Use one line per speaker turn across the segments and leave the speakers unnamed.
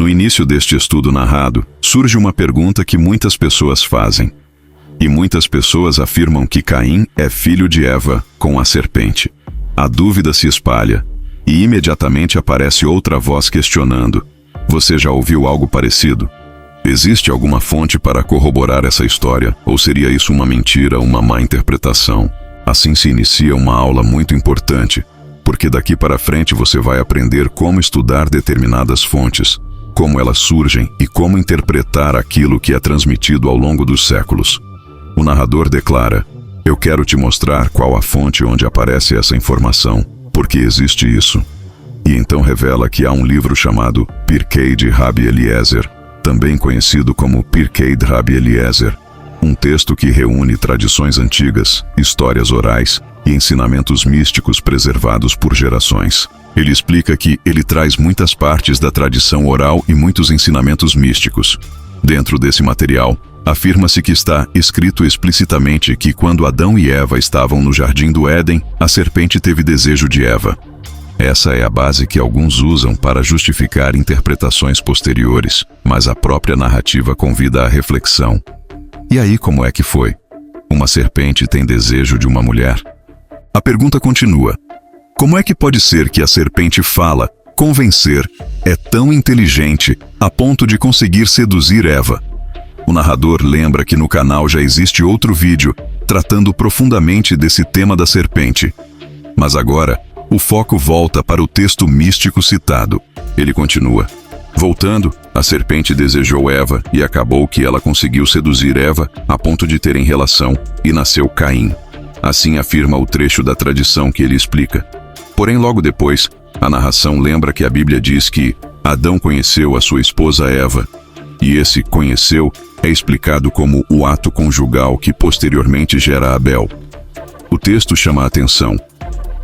No início deste estudo narrado, surge uma pergunta que muitas pessoas fazem. E muitas pessoas afirmam que Caim é filho de Eva com a serpente. A dúvida se espalha, e imediatamente aparece outra voz questionando: você já ouviu algo parecido? Existe alguma fonte para corroborar essa história, ou seria isso uma mentira, uma má interpretação? Assim se inicia uma aula muito importante, porque daqui para frente você vai aprender como estudar determinadas fontes, como elas surgem e como interpretar aquilo que é transmitido ao longo dos séculos. O narrador declara: eu quero te mostrar qual a fonte onde aparece essa informação, porque existe isso. E então revela que há um livro chamado Pirkei de Rabbi Eliezer, também conhecido como Pirkei de Rabbi Eliezer, um texto que reúne tradições antigas, histórias orais e ensinamentos místicos preservados por gerações. Ele explica que ele traz muitas partes da tradição oral e muitos ensinamentos místicos. Dentro desse material, afirma-se que está escrito explicitamente que quando Adão e Eva estavam no jardim do Éden, a serpente teve desejo de Eva. Essa é a base que alguns usam para justificar interpretações posteriores, mas a própria narrativa convida à reflexão. E aí, como é que foi? Uma serpente tem desejo de uma mulher? A pergunta continua: como é que pode ser que a serpente fala, convencer, é tão inteligente a ponto de conseguir seduzir Eva? O narrador lembra que no canal já existe outro vídeo tratando profundamente desse tema da serpente. Mas agora, o foco volta para o texto místico citado. Ele continua: voltando, a serpente desejou Eva e acabou que ela conseguiu seduzir Eva a ponto de terem relação e nasceu Caim. Assim afirma o trecho da tradição que ele explica. Porém, logo depois, a narração lembra que a Bíblia diz que Adão conheceu a sua esposa Eva, e esse conheceu é explicado como o ato conjugal que posteriormente gera Abel. O texto chama a atenção.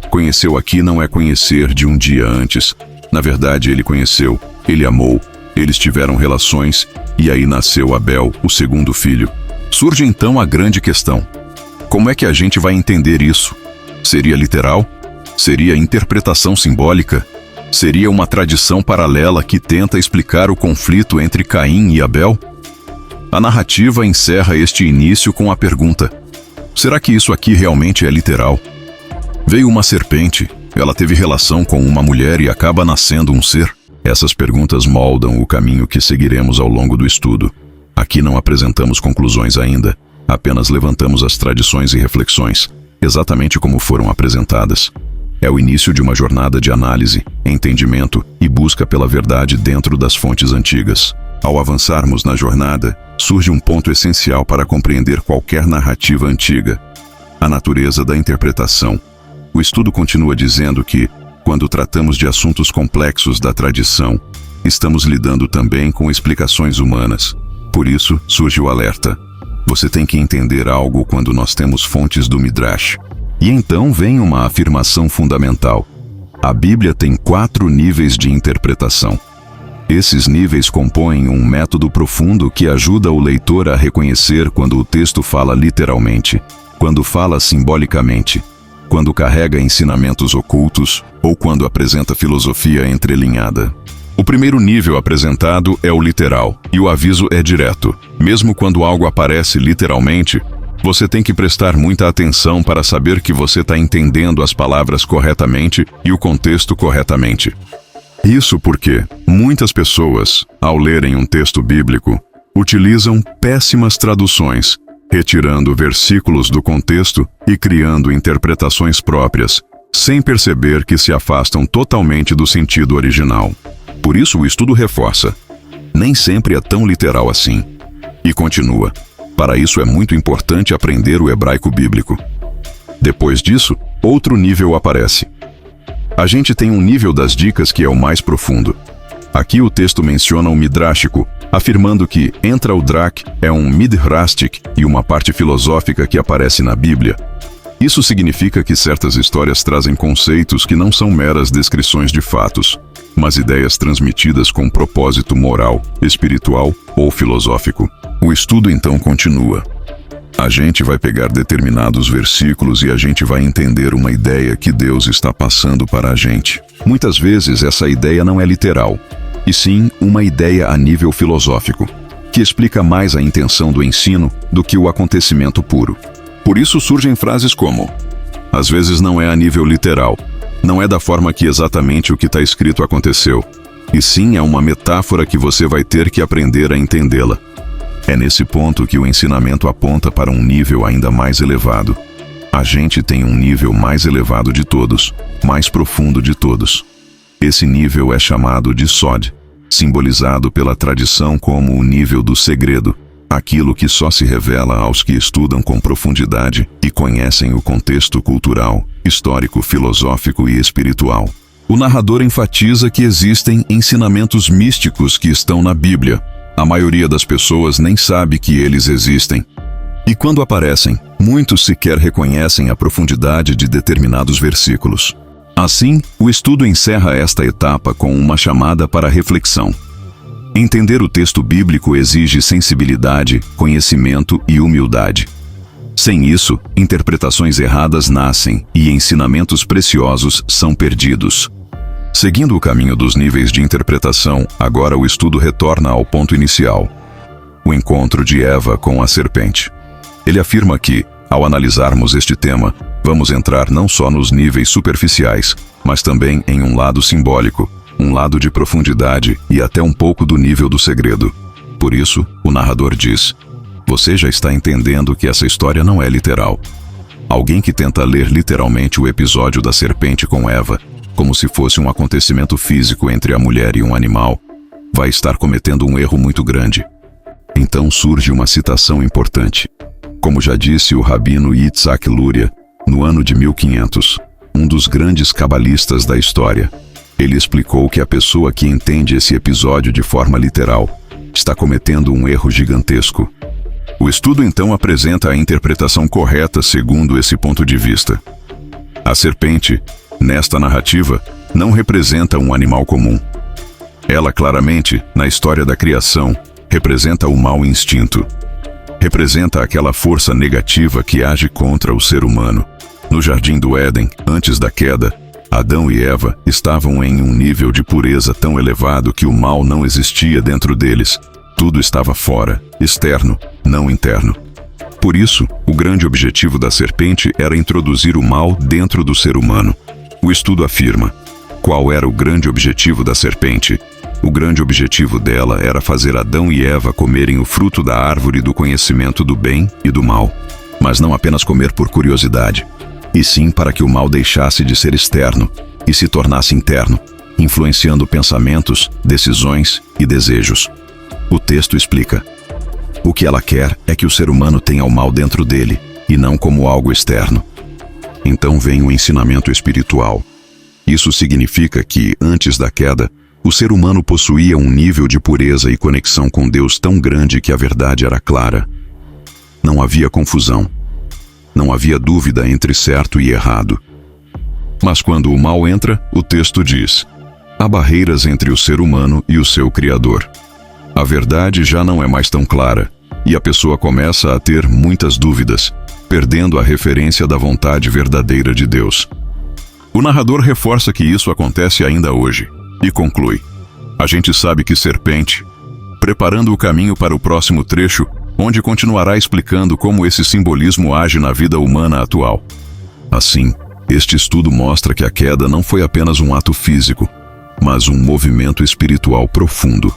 Conheceu aqui não é conhecer de um dia antes. Na verdade, ele conheceu, ele amou, eles tiveram relações, e aí nasceu Abel, o segundo filho. Surge então a grande questão: como é que a gente vai entender isso? Seria literal? Seria interpretação simbólica? Seria uma tradição paralela que tenta explicar o conflito entre Caim e Abel? A narrativa encerra este início com a pergunta: será que isso aqui realmente é literal? Veio uma serpente, ela teve relação com uma mulher e acaba nascendo um ser? Essas perguntas moldam o caminho que seguiremos ao longo do estudo. Aqui não apresentamos conclusões ainda, apenas levantamos as tradições e reflexões, exatamente como foram apresentadas. É o início de uma jornada de análise, entendimento e busca pela verdade dentro das fontes antigas. Ao avançarmos na jornada, surge um ponto essencial para compreender qualquer narrativa antiga: a natureza da interpretação. O estudo continua dizendo que, quando tratamos de assuntos complexos da tradição, estamos lidando também com explicações humanas. Por isso, surge o alerta: você tem que entender algo quando nós temos fontes do Midrash. E então vem uma afirmação fundamental: a Bíblia tem 4 níveis de interpretação. Esses níveis compõem um método profundo que ajuda o leitor a reconhecer quando o texto fala literalmente, quando fala simbolicamente, quando carrega ensinamentos ocultos ou quando apresenta filosofia entrelinhada. O primeiro nível apresentado é o literal, e o aviso é direto. Mesmo quando algo aparece literalmente, você tem que prestar muita atenção para saber que você está entendendo as palavras corretamente e o contexto corretamente. Isso porque muitas pessoas, ao lerem um texto bíblico, utilizam péssimas traduções, retirando versículos do contexto e criando interpretações próprias, sem perceber que se afastam totalmente do sentido original. Por isso o estudo reforça: nem sempre é tão literal assim. E continua: para isso é muito importante aprender o hebraico bíblico. Depois disso, outro nível aparece. A gente tem um nível das dicas que é o mais profundo. Aqui o texto menciona o midrástico, afirmando que entra o drak é um midrastic e uma parte filosófica que aparece na Bíblia. Isso significa que certas histórias trazem conceitos que não são meras descrições de fatos, mas ideias transmitidas com propósito moral, espiritual ou filosófico. O estudo então continua. A gente vai pegar determinados versículos e a gente vai entender uma ideia que Deus está passando para a gente. Muitas vezes essa ideia não é literal. e sim uma ideia a nível filosófico, que explica mais a intenção do ensino do que o acontecimento puro. Por isso surgem frases como: às vezes não é a nível literal, não é da forma que exatamente o que está escrito aconteceu, e sim é uma metáfora que você vai ter que aprender a entendê-la. É nesse ponto que o ensinamento aponta para um nível ainda mais elevado. A gente tem um nível mais elevado de todos, mais profundo de todos. Esse nível é chamado de Sod, simbolizado pela tradição como o nível do segredo, aquilo que só se revela aos que estudam com profundidade e conhecem o contexto cultural, histórico, filosófico e espiritual. O narrador enfatiza que existem ensinamentos místicos que estão na Bíblia. A maioria das pessoas nem sabe que eles existem. E quando aparecem, muitos sequer reconhecem a profundidade de determinados versículos. Assim, o estudo encerra esta etapa com uma chamada para reflexão. Entender o texto bíblico exige sensibilidade, conhecimento e humildade. Sem isso, interpretações erradas nascem e ensinamentos preciosos são perdidos. Seguindo o caminho dos níveis de interpretação, agora o estudo retorna ao ponto inicial: o encontro de Eva com a serpente. Ele afirma que, ao analisarmos este tema, vamos entrar não só nos níveis superficiais, mas também em um lado simbólico, um lado de profundidade e até um pouco do nível do segredo. Por isso, o narrador diz: você já está entendendo que essa história não é literal. Alguém que tenta ler literalmente o episódio da serpente com Eva, como se fosse um acontecimento físico entre a mulher e um animal, vai estar cometendo um erro muito grande. Então surge uma citação importante. Como já disse o rabino Yitzhak Luria, no ano de 1500, um dos grandes cabalistas da história, ele explicou que a pessoa que entende esse episódio de forma literal está cometendo um erro gigantesco. O estudo então apresenta a interpretação correta segundo esse ponto de vista. A serpente, nesta narrativa, não representa um animal comum. Ela claramente, na história da criação, representa o mau instinto. Representa aquela força negativa que age contra o ser humano. No Jardim do Éden, antes da queda, Adão e Eva estavam em um nível de pureza tão elevado que o mal não existia dentro deles. Tudo estava fora, externo, não interno. Por isso, o grande objetivo da serpente era introduzir o mal dentro do ser humano. O estudo afirma: qual era o grande objetivo da serpente? O grande objetivo dela era fazer Adão e Eva comerem o fruto da árvore do conhecimento do bem e do mal. Mas não apenas comer por curiosidade, e sim para que o mal deixasse de ser externo e se tornasse interno, influenciando pensamentos, decisões e desejos. O texto explica: o que ela quer é que o ser humano tenha o mal dentro dele, e não como algo externo. Então vem o ensinamento espiritual. Isso significa que, antes da queda, o ser humano possuía um nível de pureza e conexão com Deus tão grande que a verdade era clara. Não havia confusão. Não havia dúvida entre certo e errado. Mas quando o mal entra, o texto diz: há barreiras entre o ser humano e o seu Criador. A verdade já não é mais tão clara, e a pessoa começa a ter muitas dúvidas, perdendo a referência da vontade verdadeira de Deus. O narrador reforça que isso acontece ainda hoje, e conclui: a gente sabe que serpente, preparando o caminho para o próximo trecho, onde continuará explicando como esse simbolismo age na vida humana atual. Assim, este estudo mostra que a queda não foi apenas um ato físico, mas um movimento espiritual profundo,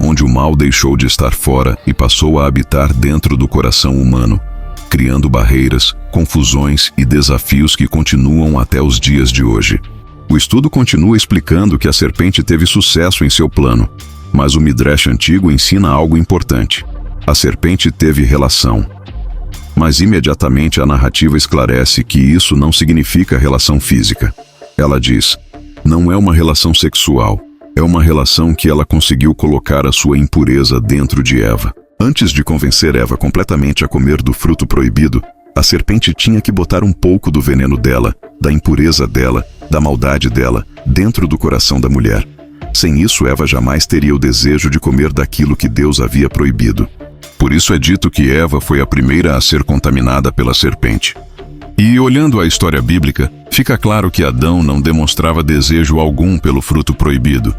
onde o mal deixou de estar fora e passou a habitar dentro do coração humano, criando barreiras, confusões e desafios que continuam até os dias de hoje. O estudo continua explicando que a serpente teve sucesso em seu plano, mas o Midrash antigo ensina algo importante. A serpente teve relação. Mas imediatamente a narrativa esclarece que isso não significa relação física. Ela diz: não é uma relação sexual, é uma relação que ela conseguiu colocar a sua impureza dentro de Eva. Antes de convencer Eva completamente a comer do fruto proibido, a serpente tinha que botar um pouco do veneno dela, da impureza dela, da maldade dela, dentro do coração da mulher. Sem isso, Eva jamais teria o desejo de comer daquilo que Deus havia proibido. Por isso é dito que Eva foi a primeira a ser contaminada pela serpente. E olhando a história bíblica, fica claro que Adão não demonstrava desejo algum pelo fruto proibido.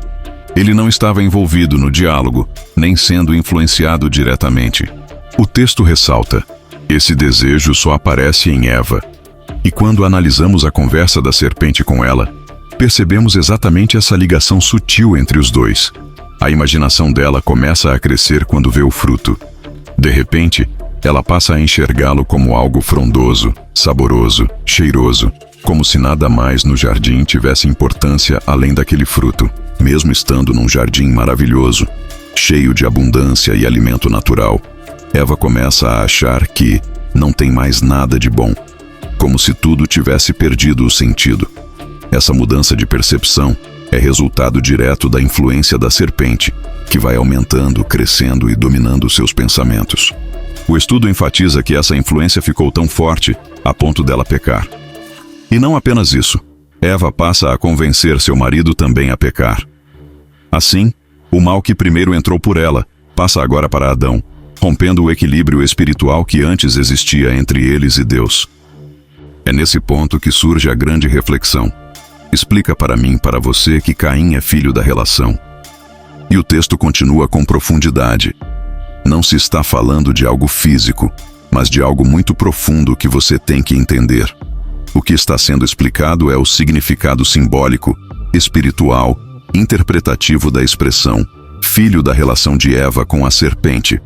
Ele não estava envolvido no diálogo, nem sendo influenciado diretamente. O texto ressalta: esse desejo só aparece em Eva. E quando analisamos a conversa da serpente com ela, percebemos exatamente essa ligação sutil entre os dois. A imaginação dela começa a crescer quando vê o fruto. De repente, ela passa a enxergá-lo como algo frondoso, saboroso, cheiroso, como se nada mais no jardim tivesse importância além daquele fruto, mesmo estando num jardim maravilhoso, cheio de abundância e alimento natural. Eva começa a achar que não tem mais nada de bom, como se tudo tivesse perdido o sentido. Essa mudança de percepção é resultado direto da influência da serpente, que vai aumentando, crescendo e dominando seus pensamentos. O estudo enfatiza que essa influência ficou tão forte a ponto dela pecar. E não apenas isso, Eva passa a convencer seu marido também a pecar. Assim, o mal que primeiro entrou por ela passa agora para Adão, rompendo o equilíbrio espiritual que antes existia entre eles e Deus. É nesse ponto que surge a grande reflexão. Explica para mim, para você, que Caim é filho da relação. E o texto continua com profundidade. Não se está falando de algo físico, mas de algo muito profundo que você tem que entender. O que está sendo explicado é o significado simbólico, espiritual, interpretativo da expressão filho da relação de Eva com a serpente.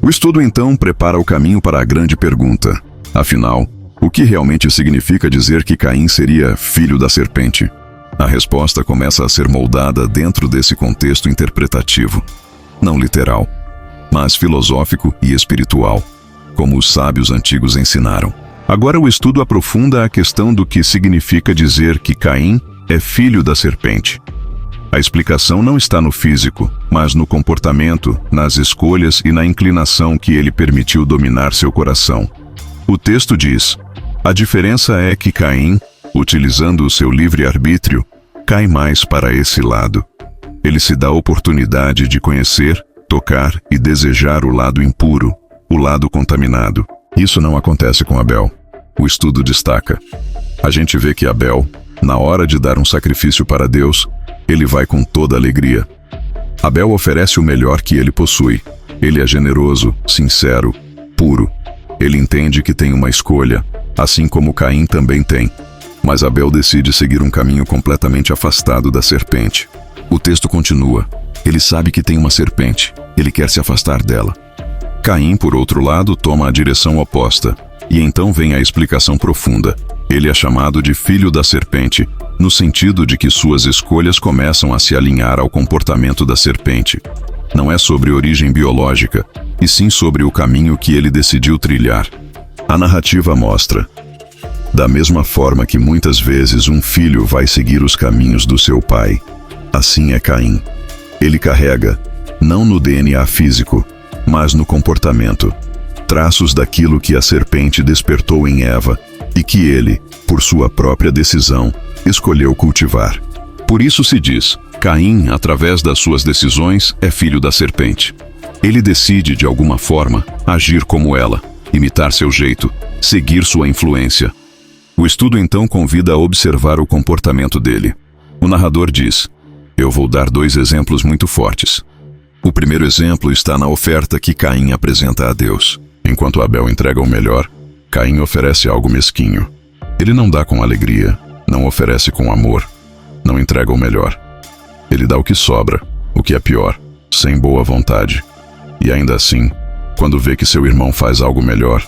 O estudo então prepara o caminho para a grande pergunta. Afinal, o que realmente significa dizer que Caim seria filho da serpente? A resposta começa a ser moldada dentro desse contexto interpretativo. Não literal, mas filosófico e espiritual, como os sábios antigos ensinaram. Agora o estudo aprofunda a questão do que significa dizer que Caim é filho da serpente. A explicação não está no físico, mas no comportamento, nas escolhas e na inclinação que ele permitiu dominar seu coração. O texto diz: a diferença é que Caim, utilizando o seu livre-arbítrio, cai mais para esse lado. Ele se dá a oportunidade de conhecer, tocar e desejar o lado impuro, o lado contaminado. Isso não acontece com Abel. O estudo destaca: a gente vê que Abel, na hora de dar um sacrifício para Deus, ele vai com toda alegria. Abel oferece o melhor que ele possui. Ele é generoso, sincero, puro. Ele entende que tem uma escolha, assim como Caim também tem. Mas Abel decide seguir um caminho completamente afastado da serpente. O texto continua: ele sabe que tem uma serpente, ele quer se afastar dela. Caim, por outro lado, toma a direção oposta. E então vem a explicação profunda. Ele é chamado de filho da serpente, no sentido de que suas escolhas começam a se alinhar ao comportamento da serpente. Não é sobre origem biológica, e sim sobre o caminho que ele decidiu trilhar. A narrativa mostra: da mesma forma que muitas vezes um filho vai seguir os caminhos do seu pai, assim é Caim. Ele carrega, não no DNA físico, mas no comportamento, traços daquilo que a serpente despertou em Eva e que ele, por sua própria decisão, escolheu cultivar. Por isso se diz: Caim, através das suas decisões, é filho da serpente. Ele decide, de alguma forma, agir como ela, imitar seu jeito, seguir sua influência. O estudo então convida a observar o comportamento dele. O narrador diz: eu vou dar 2 exemplos muito fortes. O primeiro exemplo está na oferta que Caim apresenta a Deus. Enquanto Abel entrega o melhor, Caim oferece algo mesquinho. Ele não dá com alegria, não oferece com amor, não entrega o melhor. Ele dá o que sobra, o que é pior, sem boa vontade. E ainda assim, quando vê que seu irmão faz algo melhor,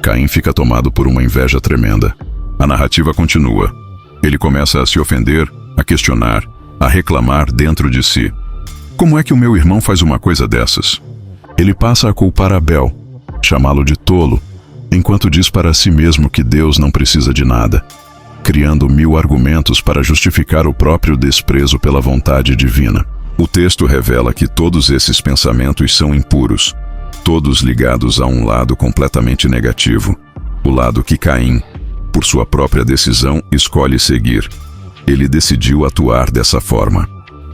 Caim fica tomado por uma inveja tremenda. A narrativa continua. Ele começa a se ofender, a questionar, a reclamar dentro de si. Como é que o meu irmão faz uma coisa dessas? Ele passa a culpar Abel, chamá-lo de tolo, enquanto diz para si mesmo que Deus não precisa de nada, criando 1000 argumentos para justificar o próprio desprezo pela vontade divina. O texto revela que todos esses pensamentos são impuros, todos ligados a um lado completamente negativo, o lado que Caim, por sua própria decisão, escolhe seguir. Ele decidiu atuar dessa forma.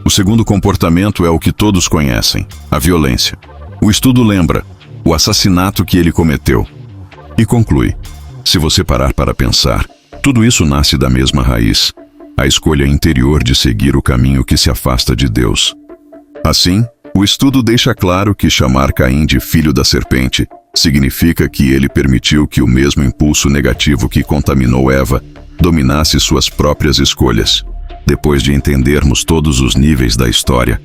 O segundo comportamento é o que todos conhecem: a violência. O estudo lembra o assassinato que ele cometeu e conclui: se você parar para pensar, tudo isso nasce da mesma raiz. a escolha interior de seguir o caminho que se afasta de Deus. Assim, o estudo deixa claro que chamar Caim de filho da serpente significa que ele permitiu que o mesmo impulso negativo que contaminou Eva dominasse suas próprias escolhas. Depois de entendermos todos os níveis da história,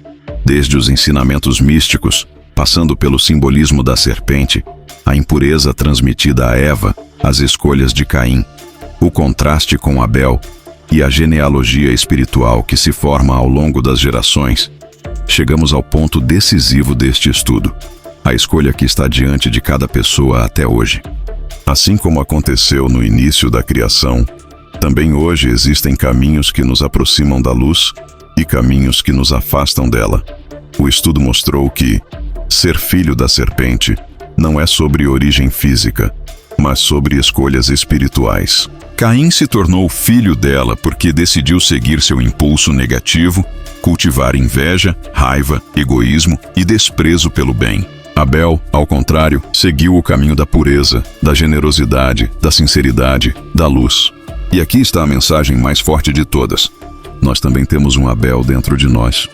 desde os ensinamentos místicos, passando pelo simbolismo da serpente, a impureza transmitida a Eva, as escolhas de Caim, o contraste com Abel e a genealogia espiritual que se forma ao longo das gerações, chegamos ao ponto decisivo deste estudo, a escolha que está diante de cada pessoa até hoje. Assim como aconteceu no início da criação, também hoje existem caminhos que nos aproximam da luz e caminhos que nos afastam dela. O estudo mostrou que ser filho da serpente não é sobre origem física, mas sobre escolhas espirituais. Caim se tornou filho dela porque decidiu seguir seu impulso negativo, cultivar inveja, raiva, egoísmo e desprezo pelo bem. Abel, ao contrário, seguiu o caminho da pureza, da generosidade, da sinceridade, da luz. E aqui está a mensagem mais forte de todas. Nós também temos um Abel dentro de nós.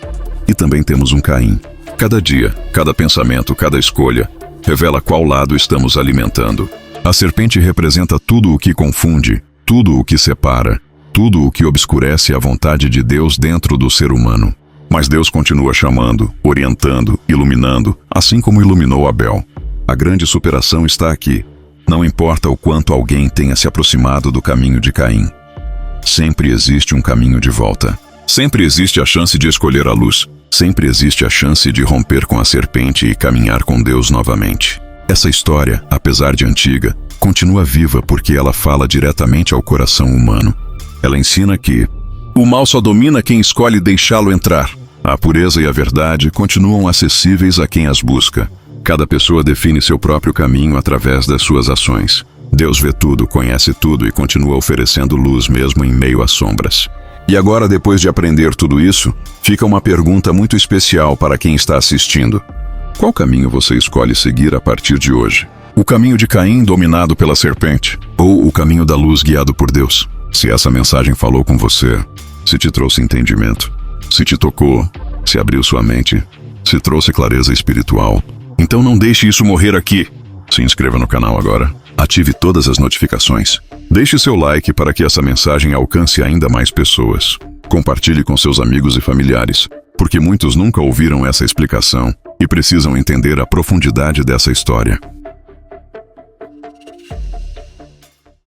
E também temos um Caim. Cada dia, cada pensamento, cada escolha revela qual lado estamos alimentando. A serpente representa tudo o que confunde, tudo o que separa, tudo o que obscurece a vontade de Deus dentro do ser humano. Mas Deus continua chamando, orientando, iluminando, assim como iluminou Abel. A grande superação está aqui. Não importa o quanto alguém tenha se aproximado do caminho de Caim. Sempre existe um caminho de volta. Sempre existe a chance de escolher a luz. Sempre existe a chance de romper com a serpente e caminhar com Deus novamente. Essa história, apesar de antiga, continua viva porque ela fala diretamente ao coração humano. Ela ensina que o mal só domina quem escolhe deixá-lo entrar. A pureza e a verdade continuam acessíveis a quem as busca. Cada pessoa define seu próprio caminho através das suas ações. Deus vê tudo, conhece tudo e continua oferecendo luz mesmo em meio às sombras. E agora, depois de aprender tudo isso, fica uma pergunta muito especial para quem está assistindo. Qual caminho você escolhe seguir a partir de hoje? O caminho de Caim dominado pela serpente? Ou o caminho da luz guiado por Deus? Se essa mensagem falou com você, se te trouxe entendimento, se te tocou, se abriu sua mente, se trouxe clareza espiritual, então não deixe isso morrer aqui. Se inscreva no canal agora, ative todas as notificações, deixe seu like para que essa mensagem alcance ainda mais pessoas. Compartilhe com seus amigos e familiares, porque muitos nunca ouviram essa explicação e precisam entender a profundidade dessa história.